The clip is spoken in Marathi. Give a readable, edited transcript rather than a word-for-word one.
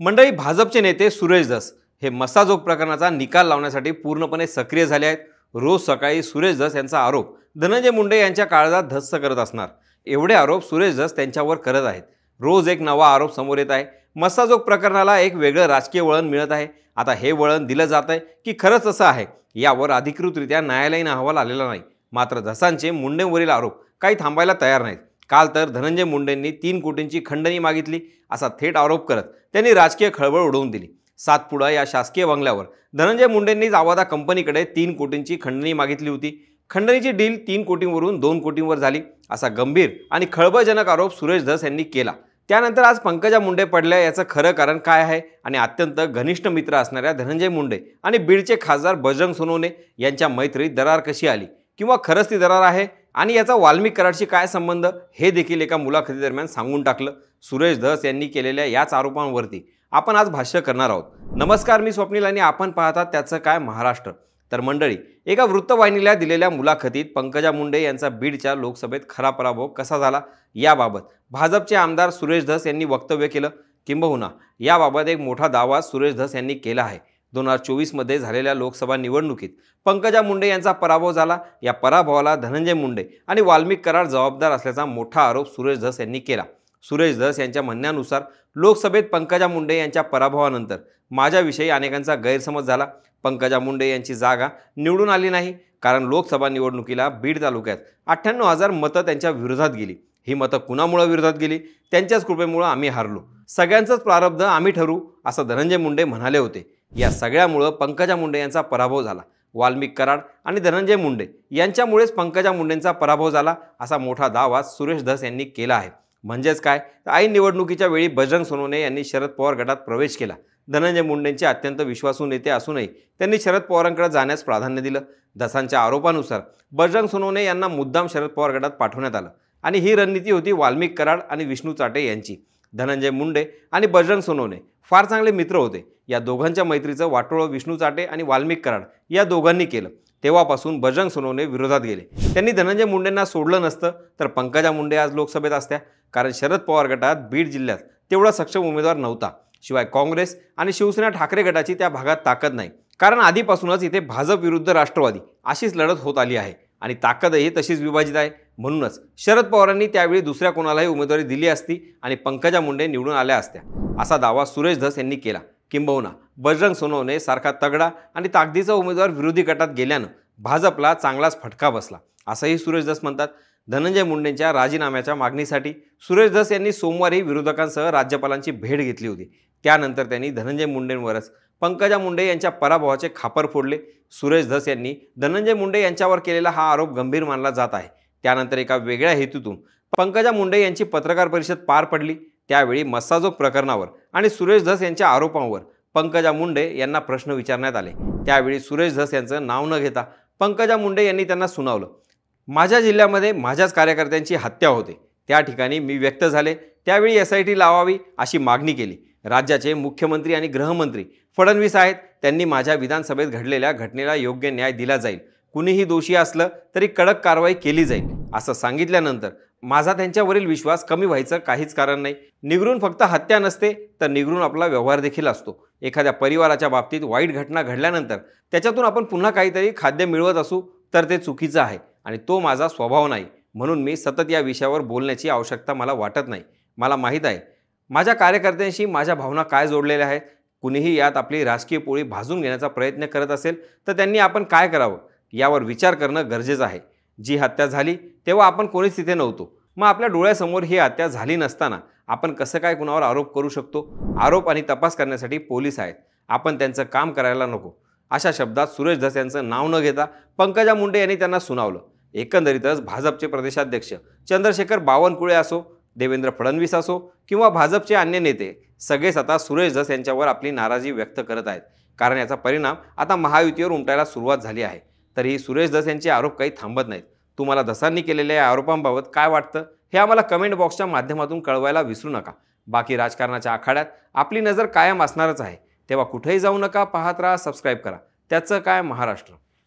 मंडळी, भाजपचे नेते सुरेश धस हे मस्साजोग प्रकरणाचा निकाल लावण्यासाठी पूर्णपणे सक्रिय झाले आहेत। रोज सकाळी सुरेश धस यांचा आरोप धनंजय मुंडे यांच्या काळजात धस्स करत असणार एवढे आरोप सुरेश धस त्यांच्यावर करत आहेत। रोज एक नवा आरोप समोर येत आहे। मस्साजोग प्रकरणाला एक वेगळं राजकीय वळण मिळत आहे। आता हे वळण दिलं जात आहे की खरंच असं आहे यावर अधिकृतरित्या न्यायालयीन अहवाल आलेला नाही। मात्र धसांचे मुंडेंवरील आरोप काही थांबायला तयार नाहीत। काल तर धनंजय मुंडेंनी 3 कोटींची खंडणी मागितली असा थेट आरोप करत त्यांनी राजकीय खळबळ उडवून दिली। सातपुडा या शासकीय बंगल्यावर धनंजय मुंडेंनी आवादा कंपनीकडे 3 कोटींची खंडणी मागितली होती। खंडणीची डील 3 कोटींवरून 2 कोटींवर झाली असा गंभीर आणि खळबळजनक आरोप सुरेश धस यांनी केला। त्यानंतर आज पंकजा मुंडे पडल्या याचं खरं कारण काय आहे आणि अत्यंत घनिष्ठ मित्र असणाऱ्या धनंजय मुंडे आणि बीडचे खासदार बजरंग सोनवणे यांच्या मैत्रीत दरार कशी आली किंवा खरंच ती दरार आहे आणि याचा वाल्मिक कराडशी काय संबंध हे देखील एका मुलाखतीदरम्यान सांगून टाकलं। सुरेश धस यांनी केलेल्या याच आरोपांवरती आपण आज भाष्य करणार आहोत। नमस्कार, मी स्वप्नील आणि आपण पाहतात त्याचं काय महाराष्ट्र। तर मंडळी, एका वृत्तवाहिनीला दिलेल्या मुलाखतीत पंकजा मुंडे यांचा बीडच्या लोकसभेत खरा पराभव कसा झाला याबाबत भाजपचे आमदार सुरेश धस यांनी वक्तव्य केलं। किंबहुना याबाबत एक मोठा दावा सुरेश धस यांनी केला आहे। 2024 मध्ये झालेल्या लोकसभा निवडणुकीत पंकजा मुंडे यांचा पराभव झाला। या पराभवाला धनंजय मुंडे आणि वाल्मिक कराड जबाबदार असल्याचा मोठा आरोप सुरेश धस यांनी केला। सुरेश धस यांच्या म्हणण्यानुसार लोकसभेत पंकजा मुंडे यांच्या पराभवानंतर माझ्याविषयी अनेकांचा गैरसमज झाला। पंकजा मुंडे यांची जागा निवडून आली नाही कारण लोकसभा निवडणुकीला बीड तालुक्यात 98,000 मतं त्यांच्या विरोधात गेली। ही मतं कुणामुळे विरोधात गेली? त्यांच्याच कृपेमुळे आम्ही हारलो। सगळ्यांचंच प्रारब्ध आम्ही ठरवू असं धनंजय मुंडे म्हणाले होते। या सगळ्यामुळे पंकजा मुंडे यांचा पराभव झाला। वाल्मिक कराड आणि धनंजय मुंडे यांच्यामुळेच पंकजा मुंडेंचा पराभव झाला असा मोठा दावा सुरेश धस यांनी केला आहे। म्हणजेच काय, ऐन निवडणुकीच्या वेळी बजरंग सोनवणे यांनी शरद पवार गटात प्रवेश केला। धनंजय मुंडेंचे अत्यंत विश्वासू नेते असूनही त्यांनी शरद पवारांकडे जाण्यास प्राधान्य दिलं। धसांच्या आरोपानुसार बजरंग सोनवणे यांना मुद्दाम शरद पवार गटात पाठवण्यात आलं आणि ही रणनीती होती वाल्मिक कराड आणि विष्णू चाटे यांची। धनंजय मुंडे आणि बजरंग सोनवणे फार चांगले मित्र होते। या दोघांच्या मैत्रीचं वाटोळं विष्णू चाटे आणि वाल्मिक कराड या दोघांनी केलं। तेव्हापासून बजरंग सोनवणे विरोधात गेले। त्यांनी धनंजय मुंडेंना सोडलं नसतं तर पंकजा मुंडे आज लोकसभेत असत्या, कारण शरद पवार गटात बीड जिल्ह्यात तेवढा सक्षम उमेदवार नव्हता। शिवाय काँग्रेस आणि शिवसेना ठाकरे गटाची त्या भागात ताकद नाही, कारण आधीपासूनच इथे भाजप विरुद्ध राष्ट्रवादी अशीच लढत होत आली आहे आणि ताकदही तशीच विभाजित आहे। म्हणूनच शरद पवारांनी त्यावेळी दुसऱ्या कोणालाही उमेदवारी दिली असती आणि पंकजा मुंडे निवडून आल्या असत्या असा दावा सुरेश धस यांनी केला। किंबहुना बजरंग सोनवणे सारखा तगडा आणि ताकदीचा उमेदवार विरोधी गटात गेल्यानं भाजपला चांगलाच फटका बसला असंही सुरेश धस म्हणतात। धनंजय मुंडेंच्या राजीनाम्याच्या मागणीसाठी सुरेश धस यांनी सोमवारी विरोधकांसह राज्यपालांची भेट घेतली होती। त्यानंतर त्यांनी धनंजय मुंडेंवरच पंकजा मुंडे यांच्या पराभवाचे खापर फोडले। सुरेश धस यांनी धनंजय मुंडे यांच्यावर केलेला हा आरोप गंभीर मानला जात आहे। त्यानंतर एका वेगळ्या हेतूतून पंकजा मुंडे यांची पत्रकार परिषद पार पडली। त्यावेळी मस्साजोग प्रकरणावर आणि सुरेश धस यांच्या आरोपांवर पंकजा मुंडे यांना प्रश्न विचारण्यात आले। त्यावेळी सुरेश धस यांचं नाव न घेता पंकजा मुंडे यांनी त्यांना सुनावलं, माझ्या जिल्ह्यामध्ये माझ्याच कार्यकर्त्यांची हत्या होते, त्या ठिकाणी मी व्यक्त झाले, त्यावेळी SIT लावावी अशी मागणी केली। राज्याचे मुख्यमंत्री आणि गृहमंत्री फडणवीस आहेत, त्यांनी माझ्या विधानसभेत घडलेल्या घटनेला योग्य न्याय दिला जाईल, कुणीही दोषी असलं तरी कडक कारवाई केली जाईल असं सांगितल्यानंतर माझा त्यांच्यावरील विश्वास कमी व्हायचं काहीच कारण नाही। निगरून फक्त हत्या नसते तर निगरून आपला व्यवहार देखील असतो। एखाद्या परिवाराच्या बाबतीत वाईट घटना घडल्यानंतर त्याच्यातून आपण पुन्हा काहीतरी खाद्य मिळवत असू तर ते चुकीचं आहे आणि तो माझा स्वभाव नाही। म्हणून मी सतत या विषयावर बोलण्याची आवश्यकता मला वाटत नाही। मला माहीत आहे माझ्या कार्यकर्त्यांशी माझ्या भावना काय जोडलेल्या आहेत। कुणीही यात आपली राजकीय पोळी भाजून घेण्याचा प्रयत्न करत असेल तर त्यांनी आपण काय करावं यावर विचार करणं गरजेचं आहे। जी हत्या झाली तेव्हा आपण कोणीच तिथे नव्हतो, मग आपल्या डोळ्यासमोर ही हत्या झाली नसताना आपण कसं काय कुणावर आरोप करू शकतो? आरोप आणि तपास करण्यासाठी पोलीस आहेत, आपण त्यांचं काम करायला नको अशा शब्दात सुरेश धस यांचं नाव न घेता पंकजा मुंडे यांनी त्यांना सुनावलं। एकंदरीतच भाजपचे प्रदेशाध्यक्ष चंद्रशेखर बावनकुळे असो, देवेंद्र फडणवीस असो किंवा भाजपचे अन्य नेते सगळेच आता सुरेश धस यांच्यावर आपली नाराजी व्यक्त करत आहेत, कारण याचा परिणाम आता महायुतीवर उमटायला सुरुवात झाली आहे। तरीही सुरेश धस यांचे आरोप काही थांबत नाहीत। तुम्हाला धसांनी केलेल्या या आरोपांबाबत काय वाटतं हे आम्हाला कमेंट बॉक्सच्या माध्यमातून कळवायला विसरू नका। बाकी राजकारणाच्या आखाड्यात आपली नजर कायम असणारच आहे, तेव्हा कुठेही जाऊ नका, पाहत राहा, सबस्क्राईब करा। त्याचं काय महाराष्ट्र।